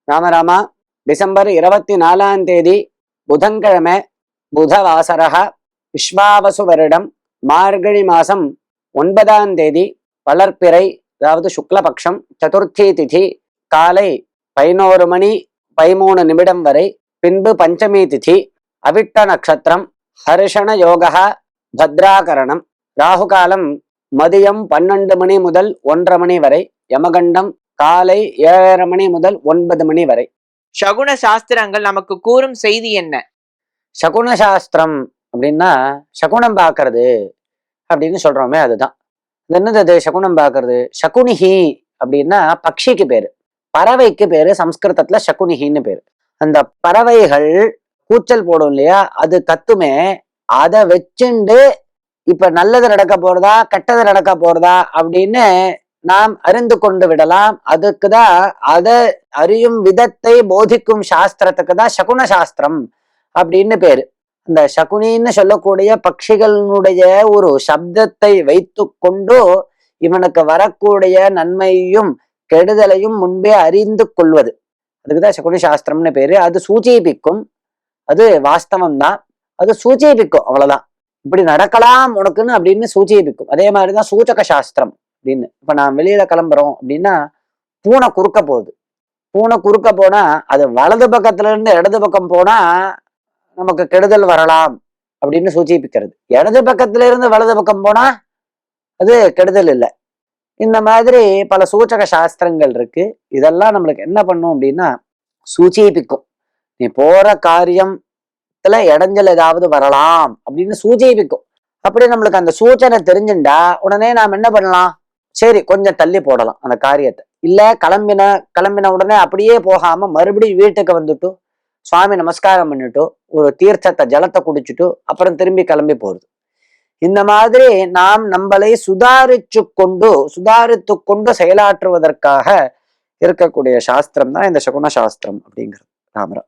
ராமராமா, December 24ஆம் தேதி புதன்கிழமை, புதவாசரக, விஸ்வாவசு வருடம், மார்கழி மாசம் 9ஆம் தேதி, வளர்ப்பிறை, அதாவது சுக்லபக்ஷம், சதுர்த்தி திதி, காலை 11 மணி 13 வரை, பின்பு பஞ்சமி திதி, அவிட்ட நட்சத்திரம், ஹர்ஷண யோகா, பத்ராகரணம், ராகுகாலம் மதியம் 12 மணி முதல் 1:30 மணி வரை, யமகண்டம் காலை 7:30 மணி முதல் 9 மணி வரை. சகுன சாஸ்திரங்கள் நமக்கு கூறும் செய்தி என்ன? சகுன சாஸ்திரம் அப்படின்னா சகுனம் பார்க்கறது அப்படின்னு சொல்றோமே, அதுதான். என்னது அது சகுனம் பார்க்கறது? சகுனிஹி அப்படின்னா பக்ஷிக்கு பேரு, பறவைக்கு பேரு சம்ஸ்கிருதத்துல சகுனிஹின்னு பேரு. அந்த பறவைகள் கூச்சல் போடும் இல்லையா, அது கத்துமே, அதை வச்சுண்டு இப்ப நல்லது நடக்க போறதா கெட்டது நடக்க போறதா அப்படின்னு நாம் அறிந்து கொண்டு விடலாம். அதுக்குதான், அதை அறியும் விதத்தை போதிக்கும் சாஸ்திரத்துக்கு தான் சகுன சாஸ்திரம் அப்படின்னு பேரு. இந்த சகுனின்னு சொல்லக்கூடிய பட்சிகளுடைய ஒரு சப்தத்தை வைத்து கொண்டு இவனுக்கு வரக்கூடிய நன்மையும் கெடுதலையும் முன்பே அறிந்து கொள்வது, அதுக்குதான் சகுனி சாஸ்திரம்னு பேரு. அது சூச்சிப்பிக்கும், அது வாஸ்தவம் தான், அது சூச்சிப்பிக்கும், அவ்வளவுதான். இப்படி நடக்கலாம் உனக்குன்னு அப்படின்னு சூச்சிப்பிக்கும். அதே மாதிரிதான் சூச்சக சாஸ்திரம் அப்படின்னு. இப்ப நான் வெளியில கிளம்புறோம் அப்படின்னா, பூனை குறுக்க போகுது, பூனை குறுக்க போனா அது வலது பக்கத்துல இருந்து இடது பக்கம் போனா நமக்கு கெடுதல் வரலாம் அப்படின்னு சூச்சிப்பிக்கிறது. இடது பக்கத்துல இருந்து வலது பக்கம் போனா அது கெடுதல் இல்லை. இந்த மாதிரி பல சூச்சக சாஸ்திரங்கள் இருக்கு. இதெல்லாம் நம்மளுக்கு என்ன பண்ணும் அப்படின்னா சூச்சிப்பிக்கும். நீ போற காரியத்துல இடைஞ்சல் ஏதாவது வரலாம் அப்படின்னு சூச்சிப்பிக்கும். அப்படி நம்மளுக்கு அந்த சூச்சனை தெரிஞ்சுண்டா உடனே நாம் என்ன பண்ணலாம்? சரி, கொஞ்சம் தள்ளி போடலாம் அந்த காரியத்தை. இல்ல கிளம்பின உடனே அப்படியே போகாம மறுபடியும் வீட்டுக்கு வந்துட்டு சுவாமி நமஸ்காரம் பண்ணிட்டு ஒரு தீர்த்தத்தை ஜலத்தை குடிச்சுட்டு அப்புறம் திரும்பி கிளம்பி போறது. இந்த மாதிரி நாம் நம்மளை சுதாரித்து கொண்டு செயலாற்றுவதற்காக இருக்கக்கூடிய சாஸ்திரம் தான் இந்த சகுன சாஸ்திரம் அப்படிங்கிறது. ராமரா.